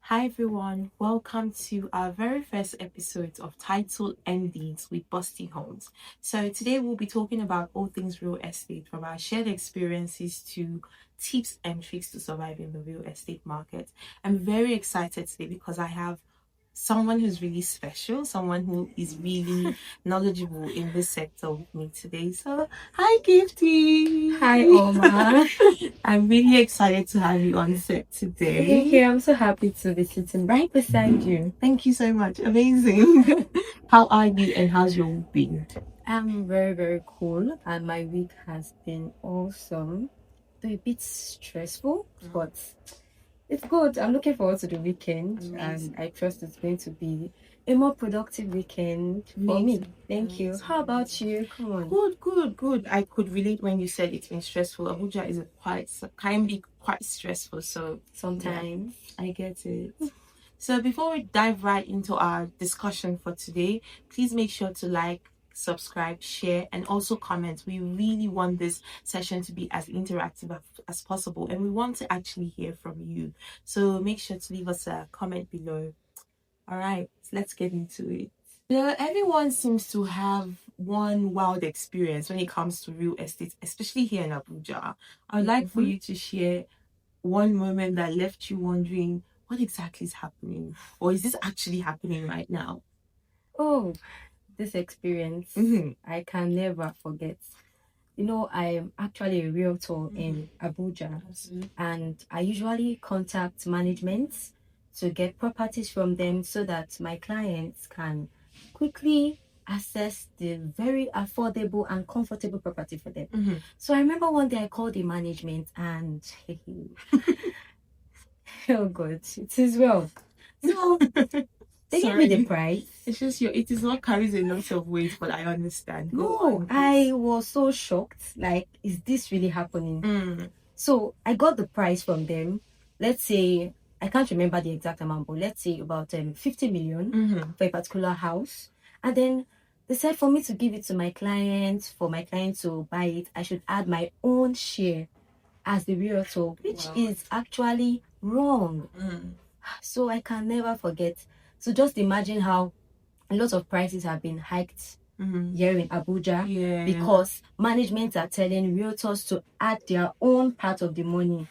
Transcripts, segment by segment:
Hi everyone, welcome to our very first episode of Title Endings with Busty Homes. So today we'll be talking about all things real estate, from our shared experiences to tips and tricks to survive in the real estate market. I'm very excited today because I have someone who's really special, someone who is really knowledgeable in this sector with me today. So hi Gifty. Hi, Oma. I'm really excited to have you on set today. Thank you. I'm so happy to be sitting right beside you. Thank you so much. Amazing. How are you and how's your week been? I'm very, very cool, and my week has been awesome. Though a bit stressful, but it's good. I'm looking forward to the weekend, Amazing. and I trust it's going to be a more productive weekend for me. Amazing. Thank you. Amazing. How about you? Come on. Good. I could relate when you said it's been stressful. Abuja is can be quite stressful, so Sometimes. I get it. So before we dive right into our discussion for today, please make sure to like, subscribe, share, and also comment. We really want this session to be as interactive as possible, and we want to actually hear from you. So make sure to leave us a comment below. All right, so let's get into it. Everyone seems to have one wild experience when it comes to real estate, especially here in Abuja. I would like for you to share one moment that left you wondering what exactly is happening, or is this actually happening right now? Oh, this experience I can never forget. I'm actually a realtor in Abuja, and I usually contact management to get properties from them so that my clients can quickly access the very affordable and comfortable property for them. So I remember one day I called the management and oh god, it is well. So they gave me the price. It's just it is not carries a lot of weight, but I understand. No, I was so shocked. Like, is this really happening? So I got the price from them. Let's say I can't remember the exact amount, but let's say about 50 million for a particular house. And then they said for me to give it to my client, for my client to buy it, I should add my own share as the realtor, which is actually wrong. So I can never forget. So just imagine how a lot of prices have been hiked here in Abuja because management are telling realtors to add their own part of the money.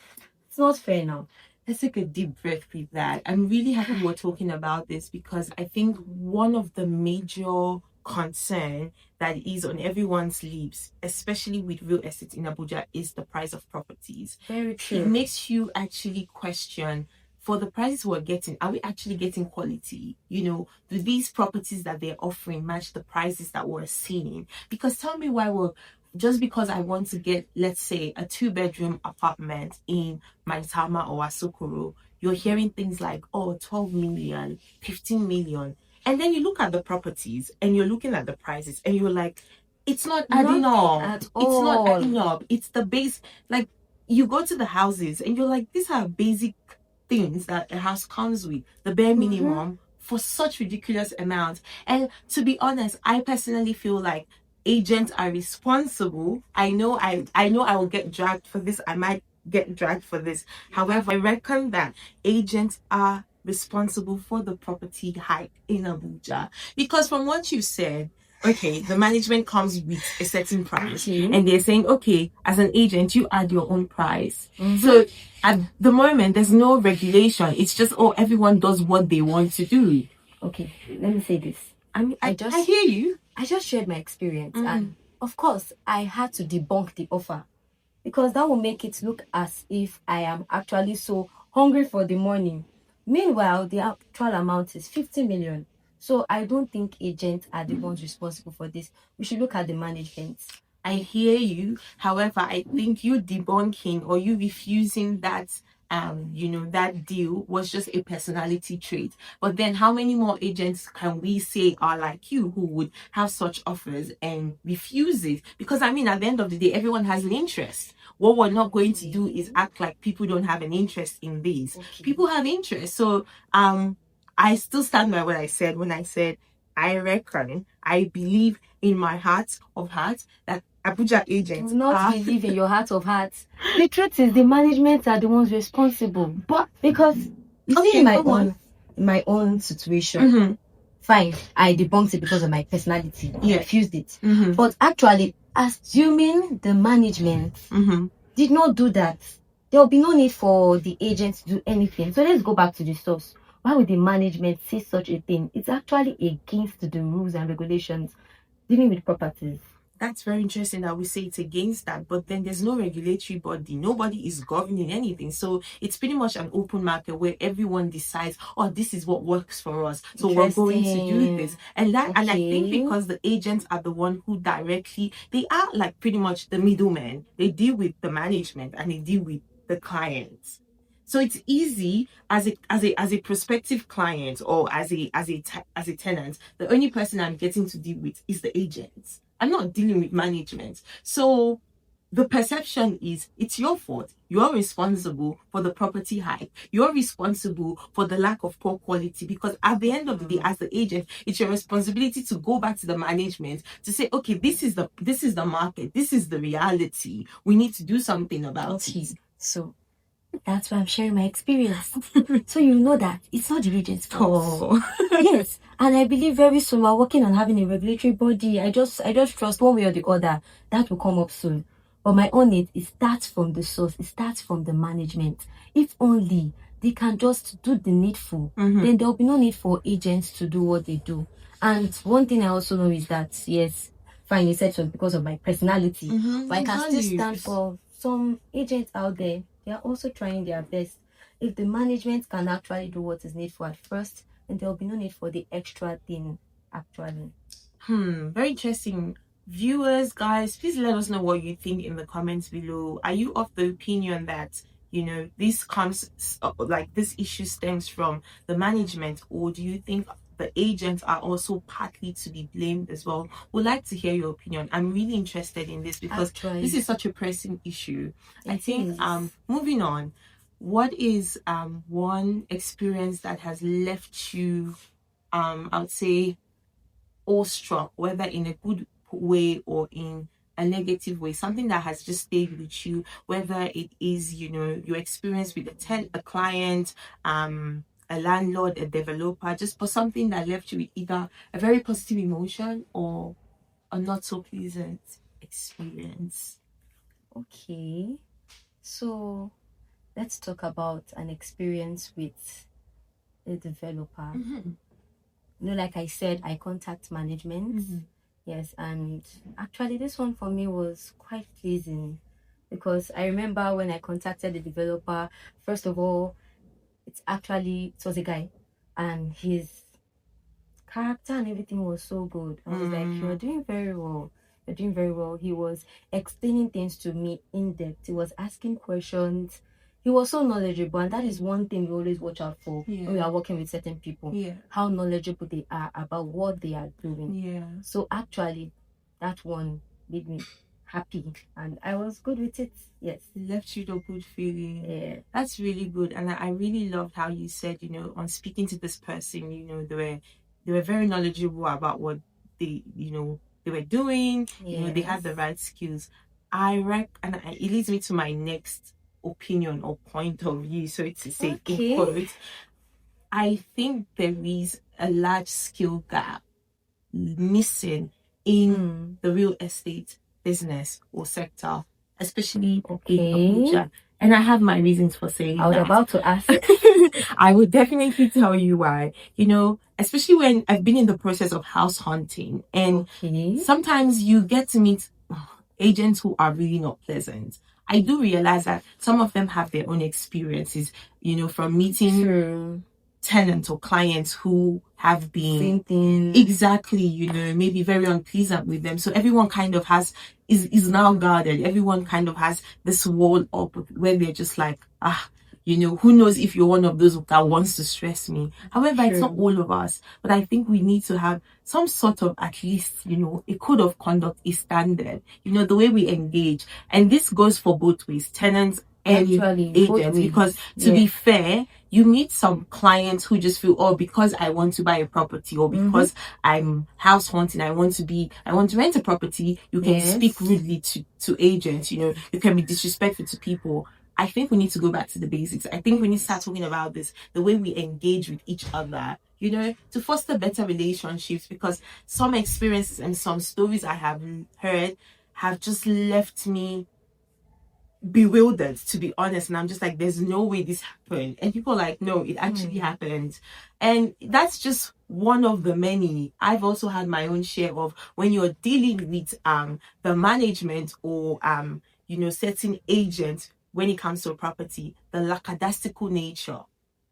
It's not fair now. Let's take a deep breath with that. I'm really happy we're talking about this because I think one of the major concern that is on everyone's lips, especially with real estate in Abuja, is the price of properties. Very true. It makes you actually question, for the prices we're getting, are we actually getting quality? Do these properties that they're offering match the prices that we're seeing? Because tell me why just because I want to get, let's say, a 2-bedroom apartment in Maitama or Asokoro, you're hearing things like, 12 million, 15 million. And then you look at the properties and you're looking at the prices and you're like, it's not adding up. It's not adding up. It's the base. Like, you go to the houses and you're like, these are basic things that a house comes with, the bare minimum, for such ridiculous amounts. And to be honest, I personally feel like agents are responsible. I know I will get dragged for this. I might get dragged for this. However, I reckon that agents are responsible for the property hike in Abuja, because from what you said, okay, the management comes with a certain price and they're saying, okay, as an agent, you add your own price. So at the moment, there's no regulation. It's just, everyone does what they want to do. Okay, let me say this. I hear you. I just shared my experience, and of course, I had to debunk the offer because that will make it look as if I am actually so hungry for the money. Meanwhile, the actual amount is 50 million. So I don't think agents are the ones responsible for this. We should look at the management. I hear you. However, I think you debunking or you refusing that that deal was just a personality trait. But then how many more agents can we say are like you who would have such offers and refuse it? Because at the end of the day, everyone has an interest. What we're not going to do is act like people don't have an interest in these. People have interest. So I still stand by what I said when I said I believe in my heart of hearts that Abuja agents do not believe in your heart of hearts. The truth is the management are the ones responsible. But because You see, in my own situation, fine, I debunked it because of my personality. I refused it. But actually, assuming the management did not do that, there will be no need for the agent to do anything. So let's go back to the source. Why would the management say such a thing? It's actually against the rules and regulations dealing with properties. That's very interesting that we say it's against that, but then there's no regulatory body. Nobody is governing anything. So it's pretty much an open market where everyone decides, oh, this is what works for us. So we're going to do this. And that, and I think because the agents are the one who directly, they are like pretty much the middlemen. They deal with the management and they deal with the clients. So it's easy as a prospective client or as a tenant. The only person I'm getting to deal with is the agent. I'm not dealing with management. So the perception is it's your fault. You're responsible for the property hype. You're responsible for the lack of poor quality, because at the end of the day, as the agent, it's your responsibility to go back to the management to say, okay, this is the market. This is the reality. We need to do something about it. So that's why I'm sharing my experience. So you know that it's not the region's fault. Yes. And I believe very soon we're working on having a regulatory body. I just trust one way or the other that will come up soon. But my own it starts from the source, it starts from the management. If only they can just do the needful, then there'll be no need for agents to do what they do. And one thing I also know is that yes, fine, you said it was because of my personality, but I can still stand for some agents out there. They are also trying their best. If the management can actually do what is needful at first, then there will be no need for the extra thing actually. Very interesting. Viewers, guys, please let us know what you think in the comments below. Are you of the opinion that, you know, this issue stems from the management, or do you think the agents are also partly to be blamed as well? We'd like to hear your opinion. I'm really interested in this because this is such a pressing issue. I think moving on, what is one experience that has left you I would say awestruck, whether in a good way or in a negative way, something that has just stayed with you, whether it is, you know, your experience with a client, a landlord, a developer, just for something that left you with either a very positive emotion or a not so pleasant experience. Okay, so let's talk about an experience with a developer. You know, like I said, I contact management. Yes, and actually this one for me was quite pleasing because I remember when I contacted the developer, first of all, it was a guy, and his character and everything was so good. I was like, you're doing very well. You're doing very well. He was explaining things to me in depth. He was asking questions. He was so knowledgeable, and that is one thing we always watch out for when we are working with certain people. How knowledgeable they are about what they are doing. So actually, that one made me happy, and I was good with it. Yes, it left you the good feeling. That's really good. And I really loved how you said, you know, on speaking to this person, you know, they were very knowledgeable about what they were doing. You know, they had the right skills. It leads me to my next opinion or point of view, so to say, in quotes. I think there is a large skill gap missing in the real estate business or sector, especially in Abuja. And I have my reasons for saying that. I was about to ask. I would definitely tell you why. You know, especially when I've been in the process of house hunting, and sometimes you get to meet agents who are really not pleasant. I do realize that some of them have their own experiences, you know, from meeting tenants or clients who have been exactly, you know, maybe very unpleasant with them. So everyone kind of is now guarded. Everyone kind of has this wall up where they're just like, you know, who knows if you're one of those that wants to stress me. However, it's not all of us, but I think we need to have some sort of, at least, you know, a code of conduct, a standard, you know, the way we engage. And this goes for both ways, tenants and agents, because to be fair, you meet some clients who just feel, oh, because I want to buy a property, or because I'm house hunting, I want to rent a property, you can speak rudely to agents, you know, you can be disrespectful to people. I think we need to go back to the basics. I think we need to start talking about this, the way we engage with each other, you know, to foster better relationships, because some experiences and some stories I have heard have just left me bewildered, to be honest. And I'm just like, there's no way this happened. And people are like, no, it actually happened. And that's just one of the many. I've also had my own share of, when you're dealing with the management or you know, certain agents when it comes to a property, the lackadaisical nature,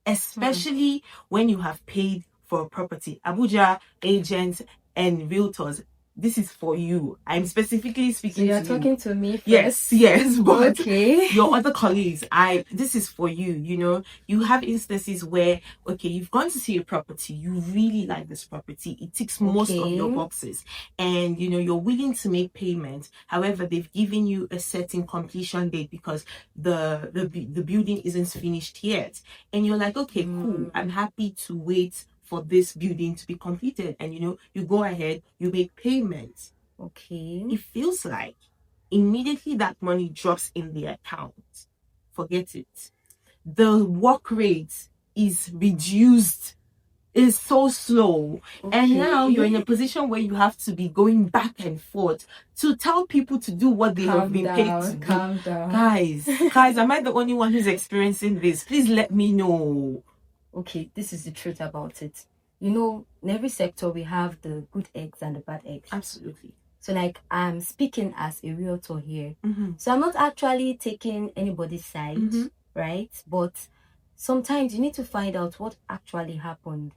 especially when you have paid for a property. Abuja agents and realtors, this is for you. I'm specifically speaking you're to talking to me first. Yes, but okay. Your other colleagues, this is for you. You know, you have instances where, okay, you've gone to see a property, you really like this property, it ticks most of your boxes, and you know, you're willing to make payment. However, they've given you a certain completion date because the building isn't finished yet, and you're like, okay, cool, I'm happy to wait for this building to be completed. And you know, you go ahead, you make payments. Okay. It feels like immediately that money drops in the account, forget it. The work rate is reduced, is so slow. And now you're in a position where you have to be going back and forth to tell people to do what they have been paid to do. Calm down. Guys, am I the only one who's experiencing this? Please let me know. Okay, this is the truth about it. You know, in every sector we have the good eggs and the bad eggs. Absolutely. So like, I'm speaking as a realtor here. So I'm not actually taking anybody's side, right? But sometimes you need to find out what actually happened.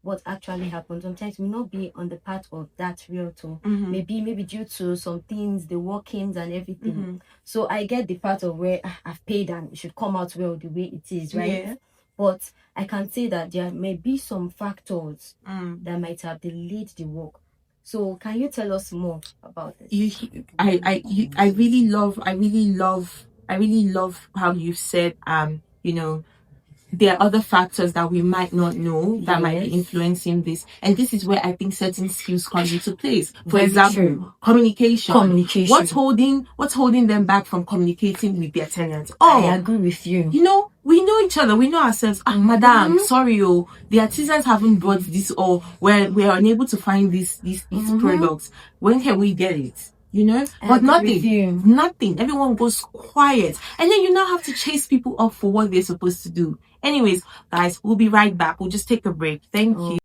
Sometimes may not be on the part of that realtor. Maybe due to some things, the workings and everything. So I get the part of where I've paid and it should come out well the way it is, right? Yeah. But I can say that there may be some factors that might have delayed the work. So can you tell us more about this? I really love how you've said, you know, there are other factors that we might not know that might be influencing this. And this is where I think certain skills come into place. For example, communication. What's holding them back from communicating with their tenants? I agree with you. You know, we know each other, we know ourselves. Madam, sorry, the artisans haven't brought this, or we're unable to find these products. When can we get it? You know, but nothing. Everyone goes quiet, and then you now have to chase people up for what they're supposed to do. Anyways, guys, we'll be right back. We'll just take a break. Thank you.